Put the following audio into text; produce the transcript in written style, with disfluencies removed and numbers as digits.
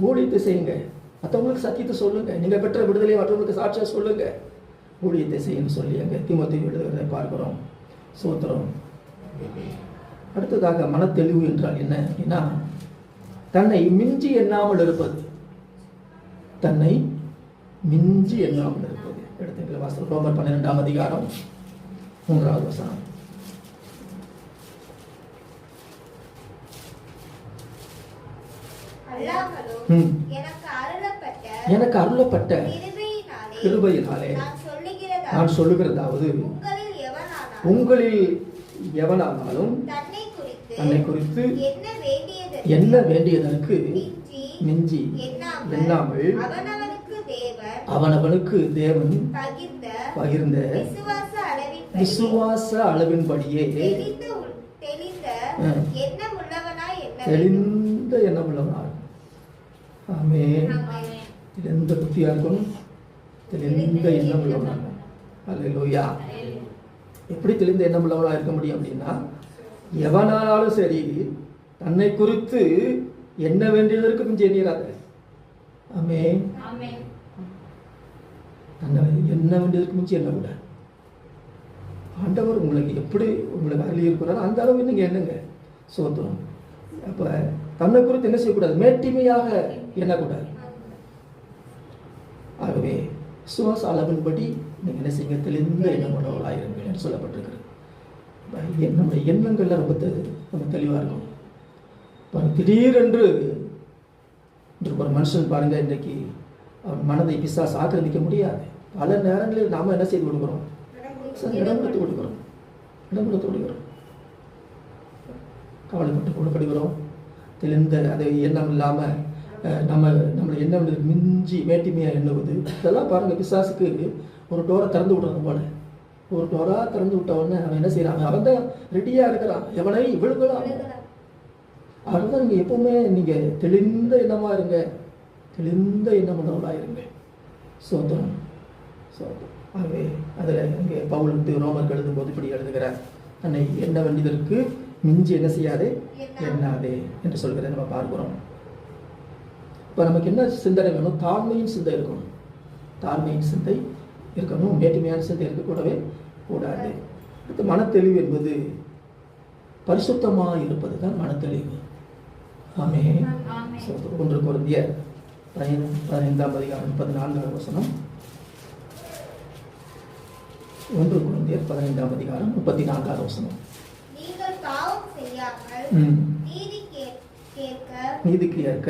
ஊழியத்தை செய்யுங்க, மற்றவங்களுக்கு சத்தியத்தை சொல்லுங்க, நீங்க பெற்ற விடுதலை மற்றவங்களுக்கு சாட்சியா சொல்லுங்க, ஊழியத்தை செய்யணும்னு சொல்லி அங்கே தீமோத்தேயுவை எழுதுகிறதை பார்க்கிறோம். சோத்திரம். அடுத்ததாக மனத்தெளிவு என்றால் என்ன அப்படின்னா, தன்னை மிஞ்சி எண்ணாமல் இருப்பது. தன்னை மிஞ்சி எண்ணாமல் இருப்பது. எடுத்துக்கிற வாசல் ரோமர் 12ஆம் அதிகாரம் 3வது வசனம். எனக்கு அருளப்பட்ட கிருபையினாலே நான் சொல்லுகிறதாவது, உங்களில் எவனானாலும் தன்னை குறித்து என்ன வேண்டியதற்கு மிஞ்சி எண்ணாமல் அவனவனுக்கு தேவன் பகிர்ந்த விசுவாச அளவின்படியே தெளிந்த எண்ணமுள்ளவனாய். ஆமென். தெளிந்த புத்தியா இருக்கணும், தெளிந்த எண்ணம் உள்ளவனாக. அல்லேலூயா. எப்படி தெளிந்த எண்ணம் உள்ளவனாக இருக்க முடியும் அப்படின்னா, எவனானாலும் சரி தன்னை குறித்து என்ன வேண்டியதற்கு மிஞ்சி எண்ணிராத. ஆமென். தன்னை என்ன வேண்டியதற்கு மிஞ்சி எண்ண. ஆண்டவர் உங்களுக்கு எப்படி உங்களுக்கு அருளி இருக்கிறாரோ அந்த அளவு நீங்க எண்ணுங்க. சோத்திரம். அப்ப தன்னை குறித்து என்ன செய்யக்கூடாது, மேட்டிமையாக எண்ணக்கூடாது. ஆகவே விசுவாச அளவின்படி நீங்க என்ன செய்ய, தெளிந்த எண்ணம் உள்ளவர்களாயிருங்கள் என்று சொல்லப்பட்டிருக்கிறது. நம்முடைய எண்ணங்கள்ல ரொம்ப தெளிவா இருக்கும். திடீரென்று ஒரு மனுஷன் பாருங்க, இன்றைக்கு அவன் மனதை பிசாசு ஆக்கிரமிக்க முடியாது. பல நேரங்களில் நாம என்ன செய்து கொடுக்கிறோம், இடம் கொடுத்து கொடுக்கிறோம், கவலைப்பட்டு கொடுப்படுகிறோம். தெளிந்த அதை எண்ணம் இல்லாமல் நம்மளை என்ன மிஞ்சி மேட்டிமையாக எண்ணுவது, இதெல்லாம் பாருங்கள் பிசாசுக்கு ஒரு டோரை திறந்து விடுறது போல. ஒரு டோராக திறந்து விட்ட உடனே அவன் என்ன செய்யறான், அவன் தான் ரெடியாக இருக்கிறான், எவனை விழுகலாம். அதுதான் நீங்கள் எப்பவுமே நீங்கள் தெளிந்த எண்ணமாக இருங்க, தெளிந்த எண்ணம் உள்ளவர்களாக இருங்க. சோத்திரம். ஆகவே அதில் இங்கே பவுல் ரோமருக்கு எழுதும் போது இப்படி எழுதுகிறார், தன்னை எண்ண வேண்டியதற்கு மிஞ்சி என்ன செய்யாதே எண்ணாதே என்று சொல்கிறத நம்ம பார்க்கிறோம். இப்போ நமக்கு என்ன சிந்தனை வேணும், தாழ்மையின் சிந்தை இருக்கணும். தாழ்மையின் சிந்தை இருக்கணும், மேட்டுமையான சிந்தை இருக்கக்கூடவே கூடாது. அடுத்து மனத்தெளிவு என்பது பரிசுத்தமாக இருப்பது தான் மனத்தெளிவு. ஆமென். 1 கொரிந்தியர் 15ஆம் அதிகாரம் 14வது வசனம். 1 கொரிந்தியர் 15ஆம் அதிகாரம் 34வது வசனம். நீதிக்கு ஏற்க